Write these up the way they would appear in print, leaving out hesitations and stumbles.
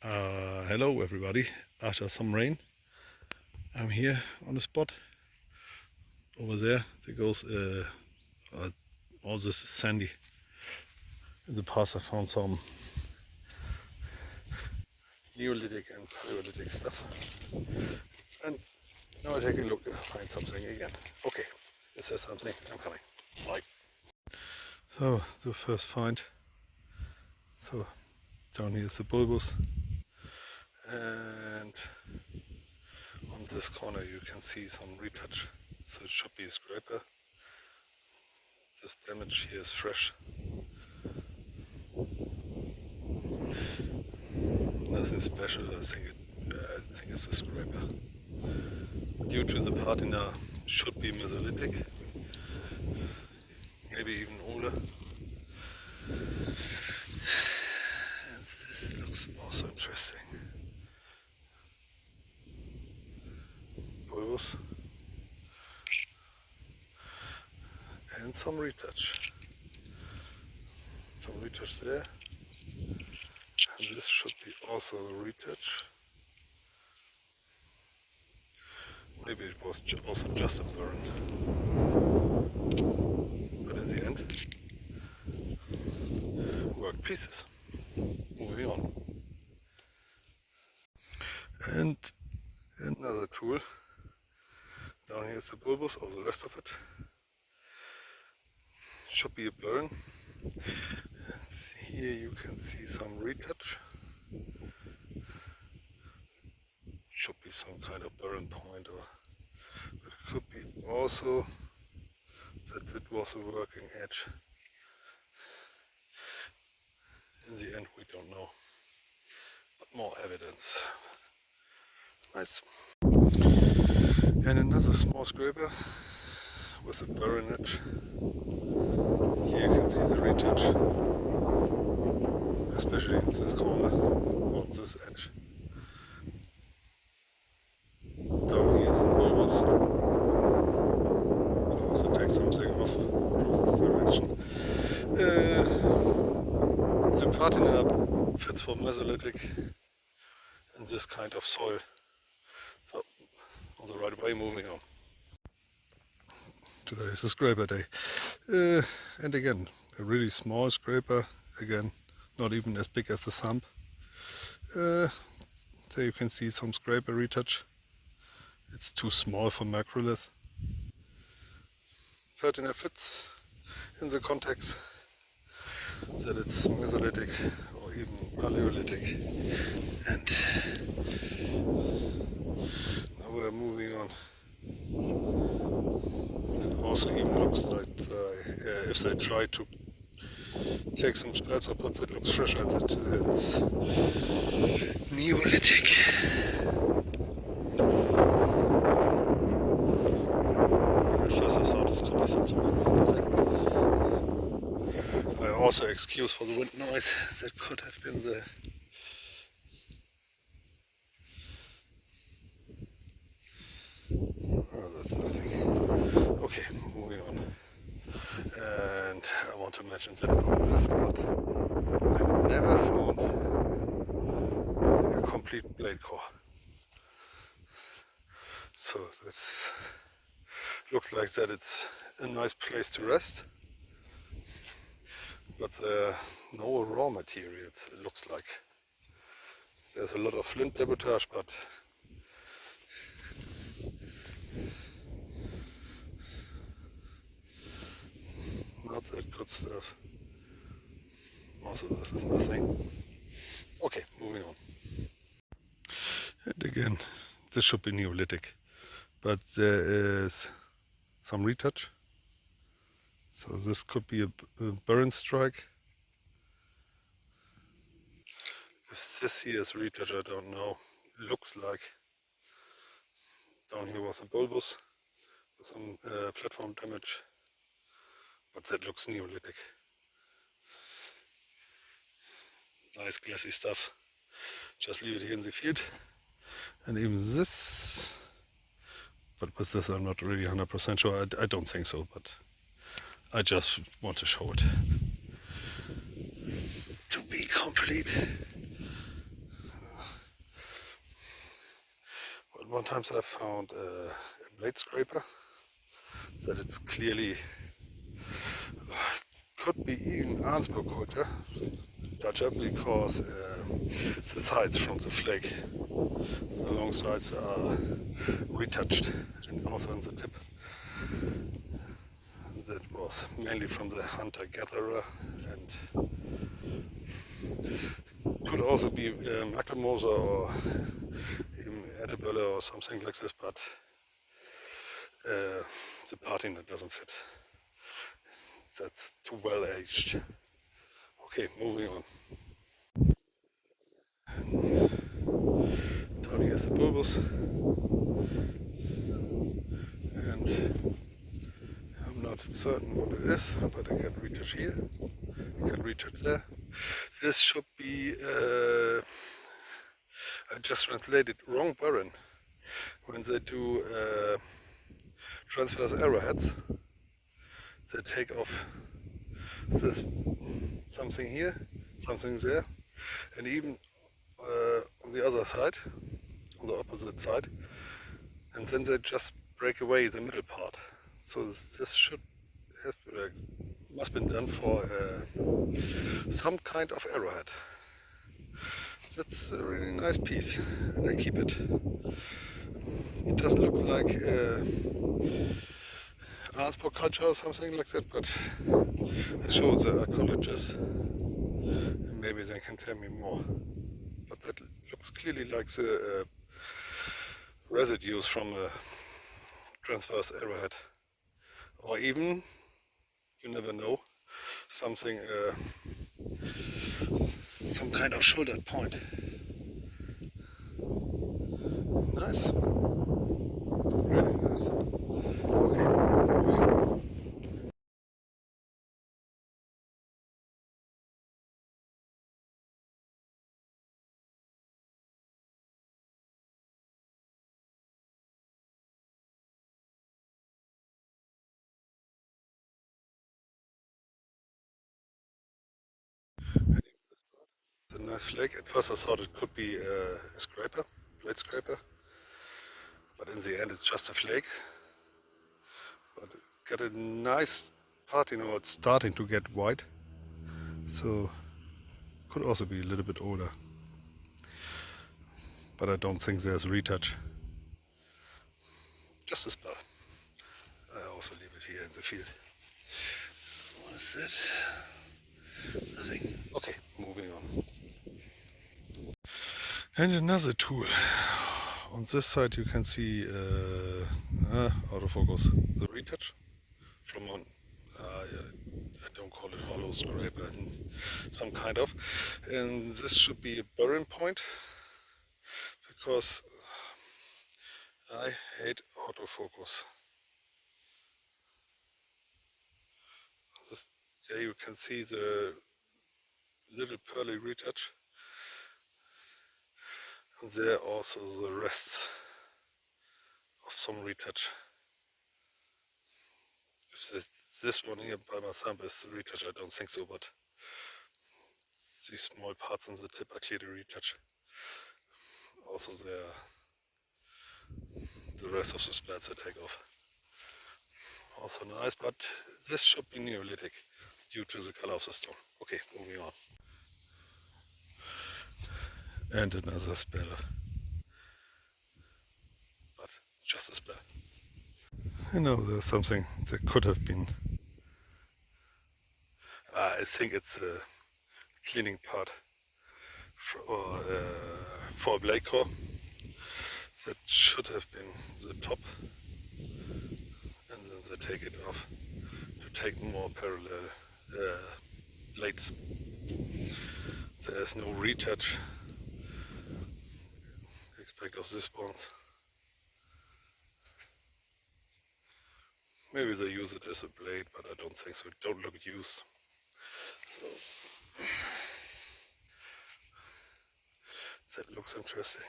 Hello everybody. After some rain, I'm here on the spot. Over there goes all this is sandy. In the past I found some Neolithic and Paleolithic stuff. And now I take a look if I find something again. Okay, is there something? I'm coming. Bye. So the first find. So down here is the bulbous. And on this corner you can see some retouch, so it should be a scraper. This damage here is fresh. Nothing special, I think it's a scraper. Due to the patina, should be Mesolithic, maybe even older. And this looks also interesting. Bulbous. And some retouch. Some retouch there. And this should be also the retouch. Maybe it was also just a burn. But in the end, worked pieces. Moving on. And another tool. Down here is the bulbous, or the rest of it. Should be a burn. And here you can see some retouch. Should be some kind of burn point, or but it could be also that it was a working edge. In the end, we don't know, but more evidence. Nice. And another small scraper with a burr in it. Here you can see the retouch, especially in this corner, on this edge. Down here is the bulbous. So also take something off from this direction. The patina fits for Mesolithic in this kind of soil. So on the right way, moving on. Today is a scraper day. And again, a really small scraper, again, not even as big as the thumb. There you can see some scraper retouch. It's too small for macrolith. Patina fits in the context that it's Mesolithic or even Paleolithic. And now we're moving on. It also even looks like if they try to take some spats up, it looks fresher, that it's Neolithic. At first I thought this could be something, but it's nothing. I also excuse for the wind noise that could have been there. Oh, that's nothing. Okay, moving on. And I want to mention that on this spot I never found a complete blade core. So this looks like that it's a nice place to rest. But no raw materials, it looks like. There's a lot of flint debutage, but not that good stuff. Also, this is nothing. Okay, moving on. And again, this should be Neolithic, but there is some retouch. So this could be a burn strike. If this here is retouch, I don't know. It looks like. Down here was a bulbous with some platform damage. But that looks Neolithic. Nice glassy stuff. Just leave it here in the field. And even this, but with this I'm not really 100% sure. I don't think so, but I just want to show it. To be complete. one time I found a blade scraper that it's clearly could be even Arnsberg culture Dutcher because the sides from the flake, the long sides are retouched, and also on the tip. That was mainly from the hunter-gatherer, and could also be Macklemoser or even edible or something like this, but the patina doesn't fit. That's too well aged. Okay, moving on. Down here is the bulbous, and I'm not certain what it is, but I can retouch here, I can retouch there. This should be, I just translated wrong Baron. When they do transverse arrowheads, they take off this something here, something there, and even on the other side, on the opposite side, and then they just break away the middle part. So this should have must been done for some kind of arrowhead. That's a really nice piece, and I keep it. It doesn't look like Arnsberg culture or something like that, but I show the archaeologists, and maybe they can tell me more. But that looks clearly like the residues from a transverse arrowhead, or even, you never know, something, some kind of shouldered point. Nice, really nice. Okay. It's a nice flake. At first I thought it could be a scraper, blade scraper, but in the end it's just a flake. But it got a nice patina, it's starting to get white, so could also be a little bit older. But I don't think there's a retouch. Just a spell. I also leave it here in the field. What is that? Nothing. Okay, moving on. And another tool. On this side you can see autofocus, the retouch from on, I don't call it hollow scraper, some kind of. And this should be a burying point, because I hate autofocus. There you can see the little pearly retouch, and there also the rests of some retouch. If this one here by my thumb is the retouch, I don't think so, but these small parts on the tip are clearly retouch. Also there, the rest of the spats I take off. Also nice, but this should be Neolithic due to the color of the stone. Okay, moving on. And another spell, but just a spell. I know there's something that could have been. I think it's a cleaning part for a blade core. That should have been the top, and then they take it off to take more parallel blades. There's no retouch. Expect of this ones. Maybe they use it as a blade, but I don't think so. It don't look used. So, that looks interesting.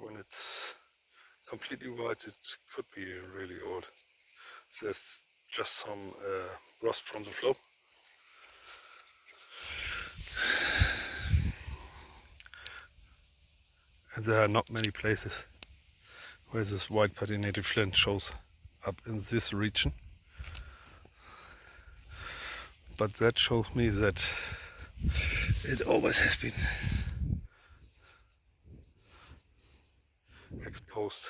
When it's completely white, it could be really old. There's just some rust from the flow. And there are not many places where this white patinated flint shows up in this region. But that shows me that it always has been exposed.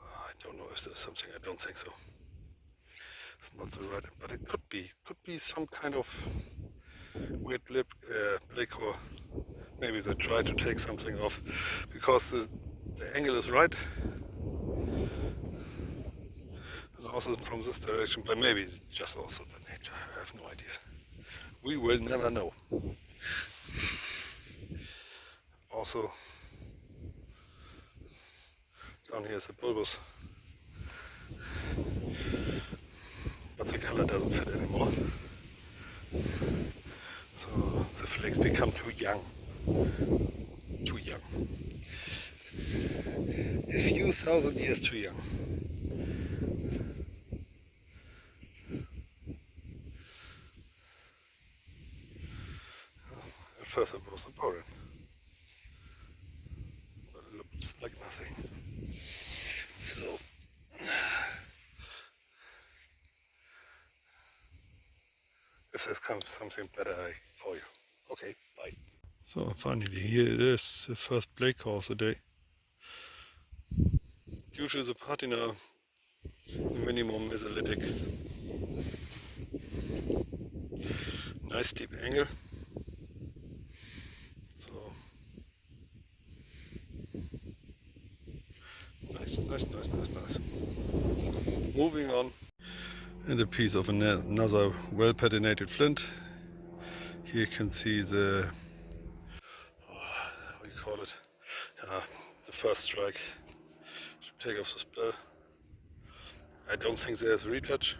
I don't know if there's something, I don't think so. It's not the right, but it could be some kind of weird blade core. Maybe they try to take something off because the angle is right. And also from this direction, but maybe it's just also the nature. I have no idea. We will never know. Also, down here is the bulbous, but the color doesn't fit anymore. So the flakes become too young. Too young. A few thousand years too young. At first it was the pollen, but it looks like nothing. So if there's something better, I call you. Okay, bye. So finally, here it is, the first blade core of the day. Usually the patina minimum Mesolithic. Nice deep angle. So nice. Moving on. And a piece of another well patinated flint. Here you can see the, how do you call it? The first strike. Should take off the spell. I don't think there's a retouch.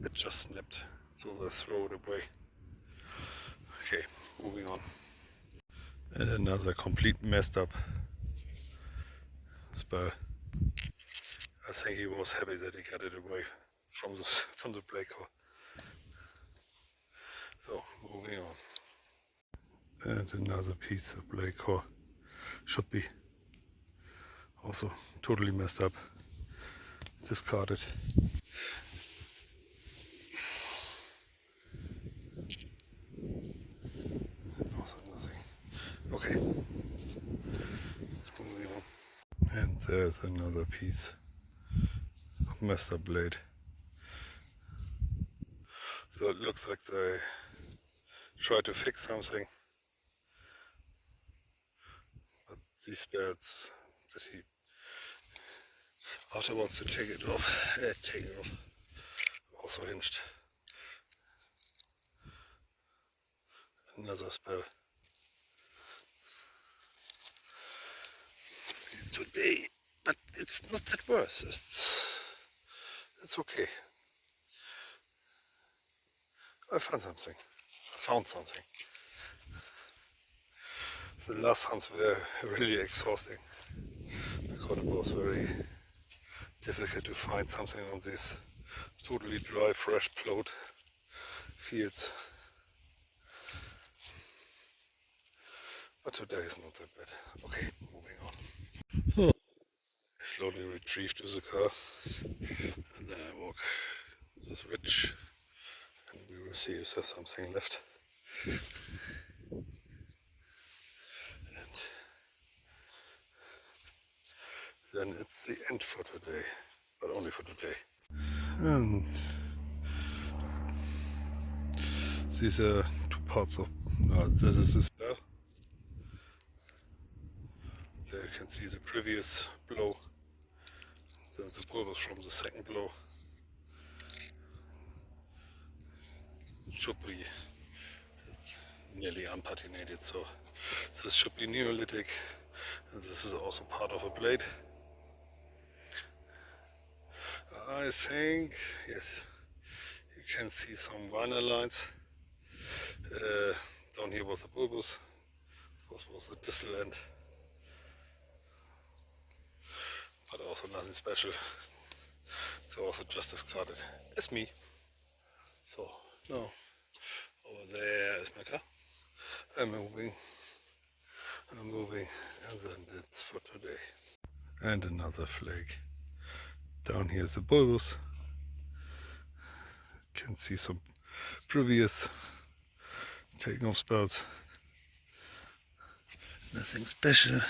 It just snapped, so they throw it away. Okay, moving on. And another complete messed up spell. I think he was happy that he got it away from the blade core. So moving on. And another piece of blade core. Should be also totally messed up. Discarded. Also nothing. Okay. Moving on. And there's another piece of messed up blade. So it looks like they try to fix something. But these spells that he afterwards to take it off, also hinged. Another spell. Today, but it's not that worse. It's okay. I found something. The last hunts were really exhausting because it was very difficult to find something on these totally dry, fresh plowed fields. But today is not that bad. Okay, moving on. I slowly retrieve to the car and then I walk this ridge and we will see if there's something left. And then it's the end for today, but only for today. And these are two parts of, this is the spell. There you can see the previous blow, then the bulbous from the second blow. Should be nearly unpatinated, so this should be Neolithic, and this is also part of a blade. I think, yes, you can see some vinyl lines. Down here was the bulbous, this was the distal end, but also nothing special, so also just discarded. It's me. So, no, there is my car. I'm moving, and then that's for today. And another flake. Down here is the bulbous. You can see some previous taking off spells. Nothing special.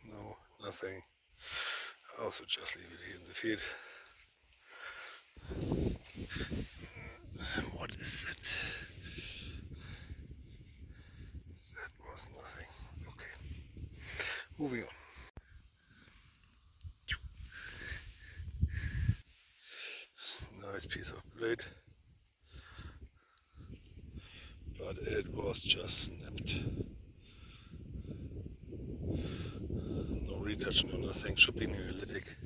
No, nothing. I also just leave it here in the field. What is it? That was nothing. Okay. Moving on. Nice piece of blade. But it was just snapped. No retouch, no nothing. Should be Neolithic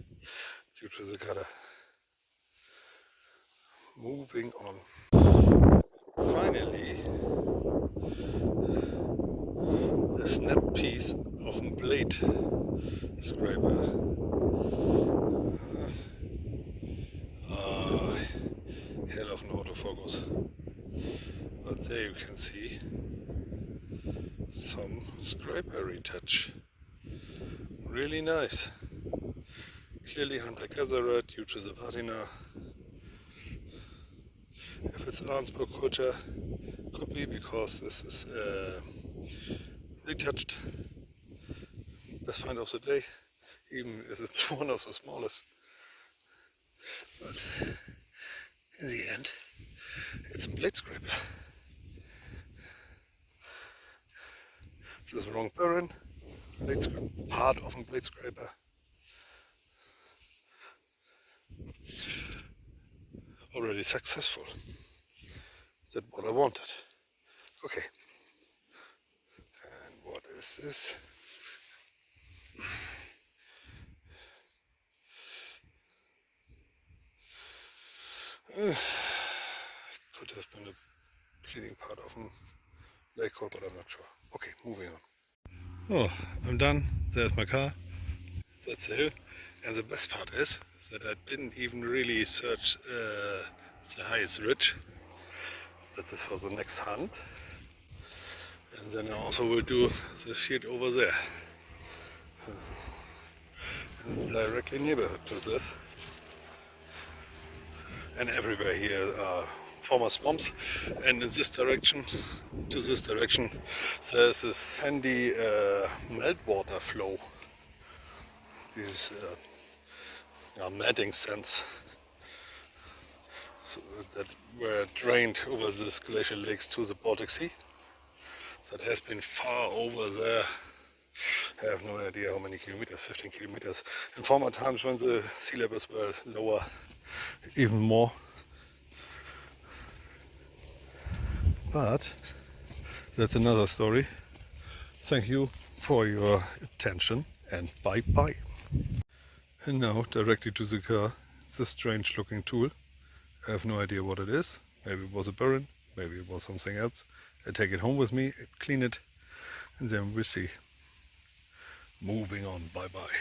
due to the color. Moving on. Finally, a snap piece of a blade scraper. Hell of an autofocus. But there you can see some scraper retouch. Really nice. Clearly hunter-gatherer due to the patina. If it's an Arnsberg culture, could be because this is retouched. Best find of the day, even if it's one of the smallest. But in the end, it's a blade scraper. This is the wrong parent, part of a blade scraper. Already successful. That's what I wanted. Okay. And what is this? Could have been a cleaning part of a lake core, but I'm not sure. Okay, moving on. Oh, I'm done. There's my car. That's the hill. And the best part is that I didn't even really search the highest ridge. That is for the next hunt. And then I also will do this field over there. Directly neighborhood to this. And everywhere here are former swamps, and in this direction, to this direction, there's this handy meltwater flow. These matting sands that were drained over these glacial lakes to the Baltic Sea. That has been far over there. I have no idea how many kilometers, 15 kilometers. In former times when the sea levels were lower, even more. But that's another story. Thank you for your attention and bye bye. And now directly to the car, this strange looking tool. I have no idea what it is. Maybe it was a burren, maybe it was something else. I take it home with me, clean it, and then we'll see. Moving on, bye bye.